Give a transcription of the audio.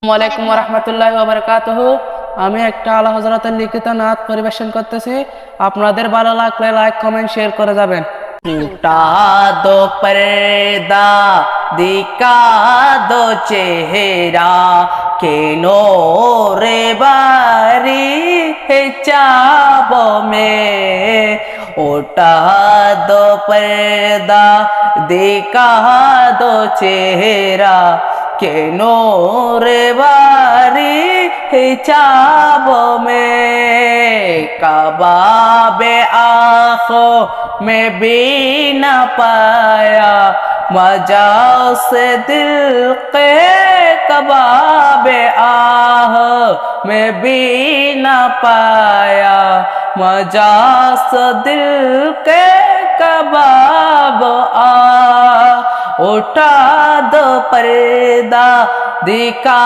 ওয়ালাইকুম রহমতুল্লাহ বারাকাতুহু। আমি একটা আলা হযরতের লিখিত নাত পরিবেশন করতেছি। আপনাদের ভালো লাগলে লাইক কমেন্ট শেয়ার করে যাবেন। टूटा दो पर्दा दिखा दो चेहरा के नूरे बारी है चाबों में। उठा दो पर्दा दिखा दो चेहरा के नूरे बारी है चाबों में। कबाबे आँखों में भी न पाया मजा से दिल के कबाबे आह में भी न पाया मजा से दिल के कबाब आ। उठा दो पर्दा दिखा